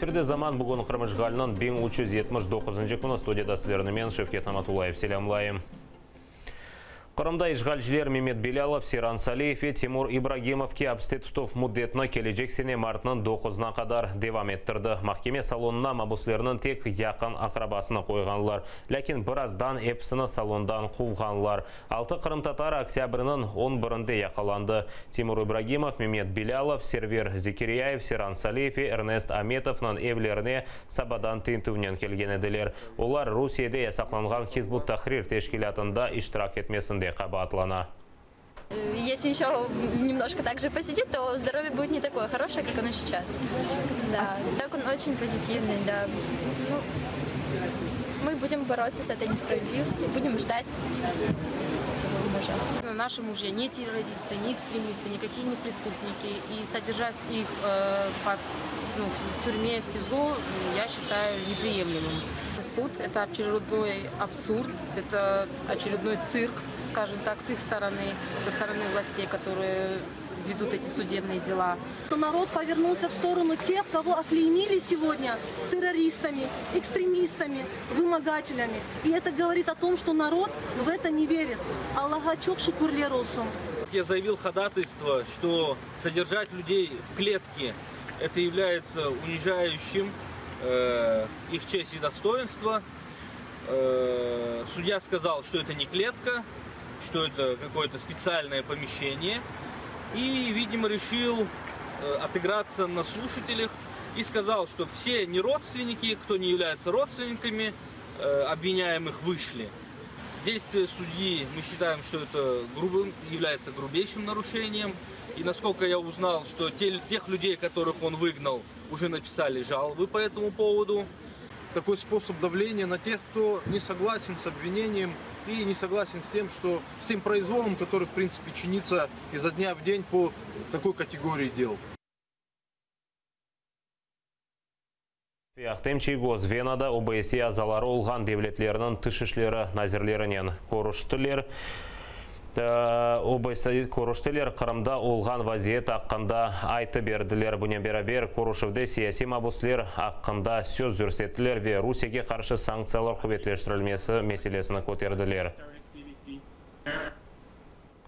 Эфирде заман бүгін Қырмышғалынан 1379 күні студияда сілерімен Шевкет Наматулаев селямлайым. Қырымда ишғалшылар Мемет Белялов, Серан Салиев и Тимур Ибрагимовке обститутов муддетіні кележек сене мартының 9-на қадар девам еттірді. Махкеме салонына мабуслерінің тек яқын ақрабасына қойғанлар. Ләкин біраздан эпсіні салондан қуғанлар. 6 Қырым татар октябрінің 11-де яқаланды. Тимур Ибрагимов, Мемет Белялов, Сервер Зикирияев, Серан Салиев и Эрнест Аметовның евлеріне сабадан тентуінен келген еділер. Олар Русияда ясақланған Хизбут Тахрир тешкилятында иштирак етмесінде қабатлана. Если еще немножко так же посидит, то здоровье будет не такое хорошее, как оно сейчас. Да, так он очень позитивный, да. Ну, мы будем бороться с этой несправедливостью, будем ждать мужа. Наши мужья не террористы, не экстремисты, никакие не преступники. И содержать их в тюрьме, в СИЗО, я считаю неприемлемым. Суд – это очередной абсурд, это очередной цирк, скажем так, с их стороны, со стороны властей, которые ведут эти судебные дела. Народ повернулся в сторону тех, кого оклеймили сегодня террористами, экстремистами, вымогателями. И это говорит о том, что народ в это не верит. Аллаха чок шукурле росум. Я заявил ходатайство, что содержать людей в клетке – это является унижающим их честь и достоинство. Судья сказал, что это не клетка, что это какое-то специальное помещение. И, видимо, решил отыграться на слушателях и сказал, что все не родственники, кто не является родственниками обвиняемых, вышли. Действие судьи мы считаем, что это является грубейшим нарушением. И насколько я узнал, что тех людей, которых он выгнал, уже написали жалобы по этому поводу. Такой способ давления на тех, кто не согласен с обвинением и не согласен с тем произволом, который, в принципе, чинится изо дня в день по такой категории дел. Яқтемчей гоз Венада ОБСЕ азалары олған девлетлерінің тышышлері назирлерінен көріштілер. ОБСЕ көріштілер Қырымда олған вазиет аққында айты берділер. Бұнен берабер көрішівде сияси мабуслер аққында сөз жүрсеттілер ве Русияге қаршы санкциялар құбетлештірілмесі меселесіні көтерділер.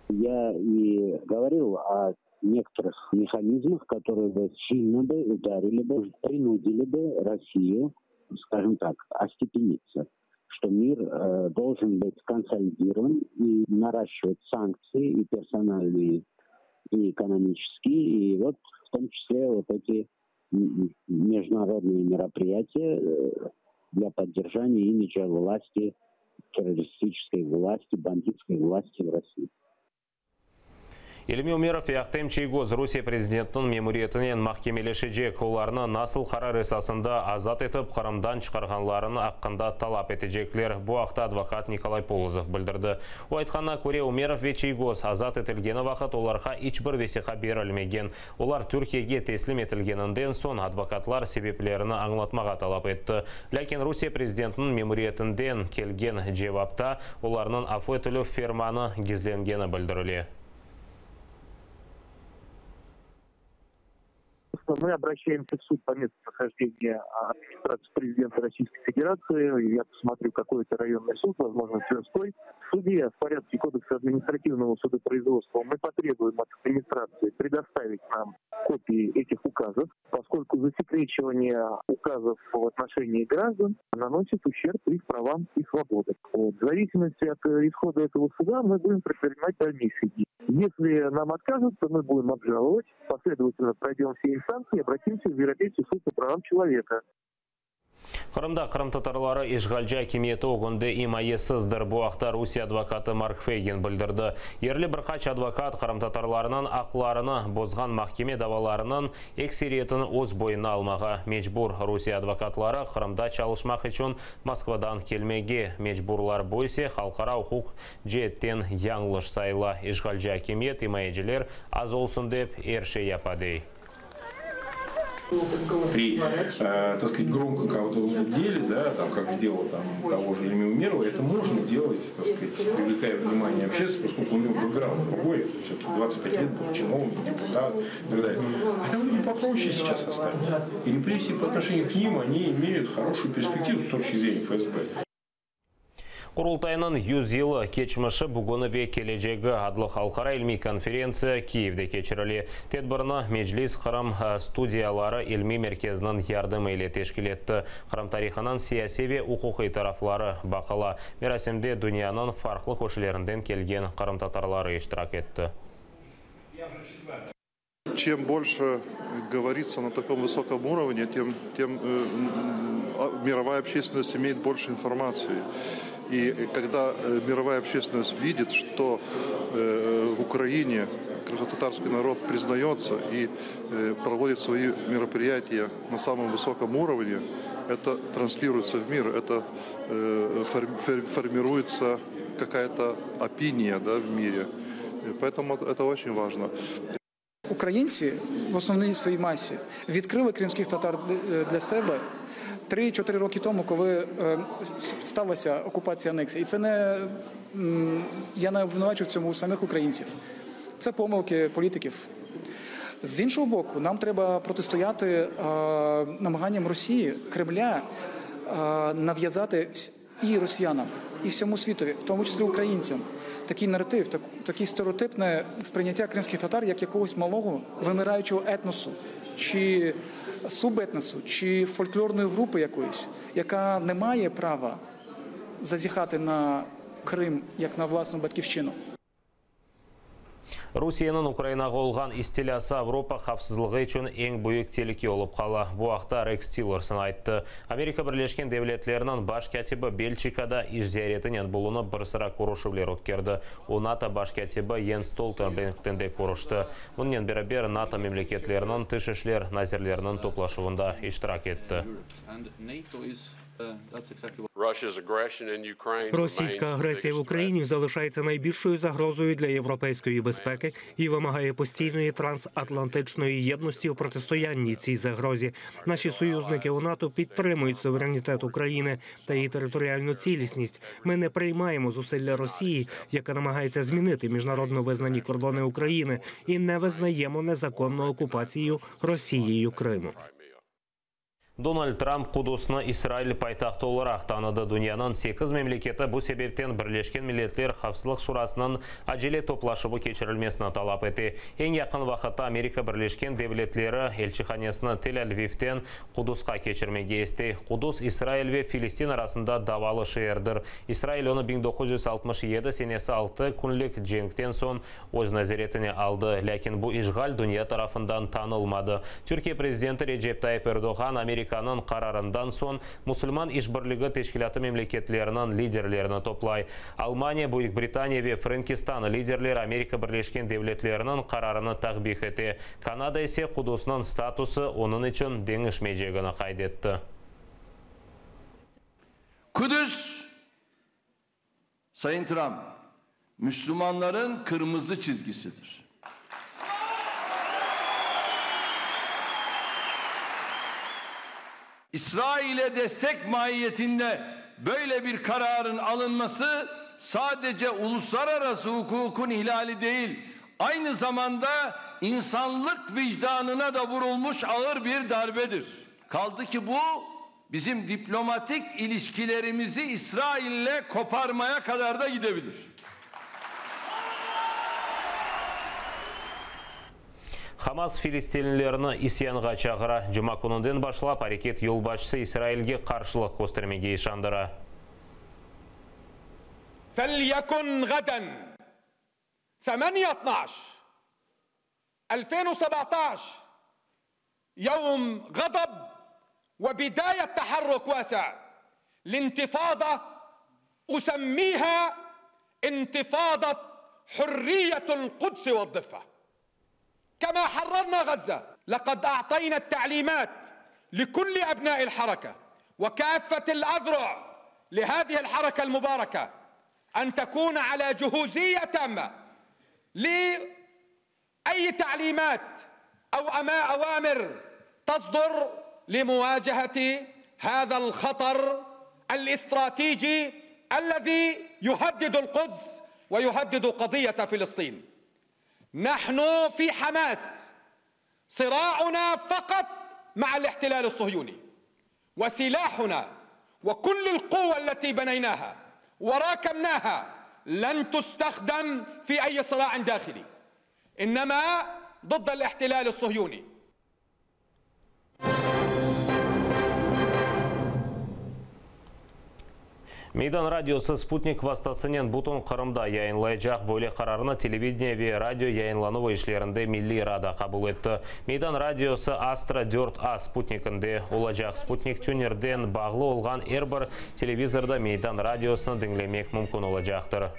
Я и говорил о некоторых механизмах, которые бы сильно бы ударили бы, принудили бы Россию, скажем так, остепениться. Что мир должен быть консолидирован и наращивать санкции и персональные, и экономические, и вот в том числе вот эти международные мероприятия для поддержания имиджа власти, террористической власти, бандитской власти в России. Елімей Умеров яқтем чейгоз Русия президентінің мемуриетінен махкемелешежек оларыны насыл қарар есасында азат етіп Қырымдан шығарғанларыны аққында талап етежеклер. Бұл ақта адвокат Николай Полозов білдірді. О айтқанына көре Умеров ве чейгоз азат етілгені вақыт оларға ичбір весиқа берілмеген. Олар Түркияге теслим етілгенінден сон адвокатлар себеплеріні аңлатмаға талап етті. Ләкин Русия президентінің мемуриетінден келген жевапта оларының афу етілі ферманы гизленгені білдіріле. Мы обращаемся в суд по месту нахождения администрации президента Российской Федерации. Я посмотрю, какой это районный суд, возможно, Тверской. В суде в порядке Кодекса административного судопроизводства мы потребуем от администрации предоставить нам копии этих указов, поскольку засекречивание указов в отношении граждан наносит ущерб их правам и свободам. В зависимости от исхода этого суда мы будем предпринимать дальнейшие действия. Если нам откажут, то мы будем обжаловать, последовательно пройдем все инстанции и обратимся в Европейский суд по правам человека. Қырымда Қырым татарлары ишғалжа кеметі оғынды имайесіздір. Бұл ақта Русия адвокаты Марк Фейген білдірді. Ерлі бірқач адвокат Қырым татарларының ақларыны бозған махкеме даваларының эксериетін өз бойына алмаға мечбур. Русия адвокатлары Қырымда чалышмақ үшін Москвадан келмеге мечбурлар бойсе халқара құқық жеттен яңлыш сайла. Ишғалжа кемет имайеджілер аз олсын деп ерше япадей. При, так сказать, громко кого-то деле, да, там, как дело там, того же Ильми Умерова, это можно делать, так сказать, привлекая внимание общественности, поскольку у него бэкграунд другой, все-таки 25 лет был чиновник, депутат и так далее. А там люди попроще сейчас остались. И репрессии по отношению к ним, они имеют хорошую перспективу с точки зрения ФСБ. Құрылтайының 100 жылы кечміші бүгіні бе кележегі адлы халқара ilmi конференция Киевде кечірілі. Тедбірні Меджлис Қырым студиялары ilmi мерkezінің ярдымы еле тешкіл етті. Қырым тарихынан сияси ве ұқуқи тарафлары бақыла. Мерасимде дүнияның фарқлы көшілерінден келген Қырым татарлары иштирак етті. Чем больше говорится на таком высоком уровне, тем мировая общественность имеет больше информации. И когда мировая общественность видит, что в Украине крымско-татарский народ признается и проводит свои мероприятия на самом высоком уровне, это транслируется в мир, это формируется какая-то опиния, да, в мире. И поэтому это очень важно. Українці в основній своїй масі відкрили кримських татар для себе 3-4 роки тому, коли сталася окупація, анексія. І це не, я не обвинувачую в цьому самих українців. Це помилки політиків. З іншого боку, нам треба протистояти намаганням Росії, Кремля, нав'язати і росіянам, і всьому світові, в тому числі українцям, такий наратив, таке стереотипне сприйняття кримських татар як якогось малого вимираючого етносу, чи субетносу, чи фольклорної групи якоїсь, яка не має права зазіхати на Крим як на власну батьківщину. Русияның Украинаға олған истилясы Европа қапсызлығы үшін ең бүйік телеке олып қала. Бұл ақта Рекс Тиллерсон айтты. Америка Бірлескен Девлетлерінің баш кәтібі Бельчикада іш зияретінен бұлыны бір sıra көрушілер өткерді. О НАТО баш кәтібі Йенс Столтенбергтен де көрішті. Мұнен бері НАТО мемлекетлерінің тышышлер назерлерінің топлашуында иштирак етті. Російська агресія в Україні залишається найбільшою загрозою для європейської безпеки і вимагає постійної трансатлантичної єдності у протистоянні цій загрозі. Наші союзники у НАТО підтримують суверенітет України та її територіальну цілісність. Ми не приймаємо зусилля Росії, яка намагається змінити міжнародно визнані кордони України, і не визнаємо незаконну окупацію Росією Криму. Дональд Трамп Кудусны Израиль пайтақты оларақ таныды. Дүнияның 8 мемлекеті бұл себептен Бірлескен Милләтлер Қауіпсіздік шурасының әжеле топлашыбы кечірілмесін талап етті. Ең яқын вақытта Америка Бірлескен Девлетлері елшіханесіні Тель-Авивтен Кудусқа кечірмеге есті. Кудус Израиль ве Филистин арасында давалы шиырдыр. Израиль оны 1967 сенесі 6 күнлік жеңіктен сон өз назаретіне алды. Ләкин бұл ишғал дүния тарафындан танылмады. Түркия президенті Реджеп Тайып Эрдоған Американың қарарындан сон мұсылман ишбірлігі тешкілаты мемлекетлерінің лидерлеріні топлай. Алмания, Бүйік Британия ве Франкистан лидерлер Америка Бірлескен Девлетлерінің қарарыны тағбих еті. Канада есе Кудусының статусы оның үшін деңішмейжегіні қайдетті. Kudüs, Sayın Trump, Müslümanların kırmızı çizgisidir. İsrail'e destek mahiyetinde böyle bir kararın alınması sadece uluslararası hukukun ihlali değil, aynı zamanda insanlık vicdanına da vurulmuş ağır bir darbedir. Kaldı ki bu bizim diplomatik ilişkilerimizi İsrail'le koparmaya kadar da gidebilir. Хамас филистинлеріні исянға чағыра. Жұма күнінден башлап, әрекет елбашысы Израильге қаршылық көстермеге ишандыра. فليكن غدا 8/12/2017 يوم غضب وبداية تحرك واسع لانتفاضة أسميها انتفاضة حرية القدس والضفة. كما حررنا غزة لقد أعطينا التعليمات لكل أبناء الحركة وكافة الأذرع لهذه الحركة المباركة أن تكون على جهوزية تامة لأي تعليمات أو أوامر تصدر لمواجهة هذا الخطر الاستراتيجي الذي يهدد القدس ويهدد قضية فلسطين. نحن في حماس صراعنا فقط مع الاحتلال الصهيوني، وسلاحنا وكل القوة التي بنيناها وراكمناها لن تستخدم في أي صراع داخلي، إنما ضد الاحتلال الصهيوني. Мейдан радиосы «Спутник» вастасынен бутон Қырымда яйынлайжақ бөле қарарына телевидение ве радио яйынлануы ишлерінде милли рада қабыл етті. Мейдан радиосы Астра 4А спутникінде олажақ спутник тюнерден бағлы олған әрбір телевизорда Мейдан радиосын діңлемек мүмкін олажақтыр.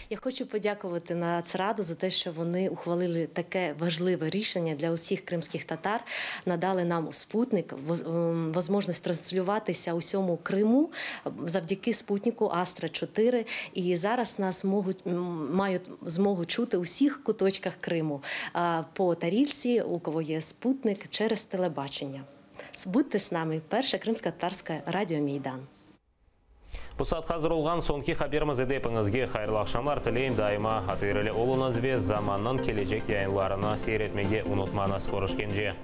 Я хочу подякувати Нацраду за те, що вони ухвалили таке важливе рішення для усіх кримських татар, надали нам спутник, можливість транслюватися у всьому Криму завдяки спутнику Астра-4. І зараз нас мають змогу чути у всіх куточках Криму по тарільці, у кого є спутник, через телебачення. Будьте з нами. Перше кримсько-татарське радіо Мейдан. Бұсат қазір олған соңки қаберіміз едепіңізге қайырлы ақшамлар тілейін дайыма атырылы олыңыз ве заманның келешек яйынларына сейретмеге ұнытмаңыз. Көрішкенше.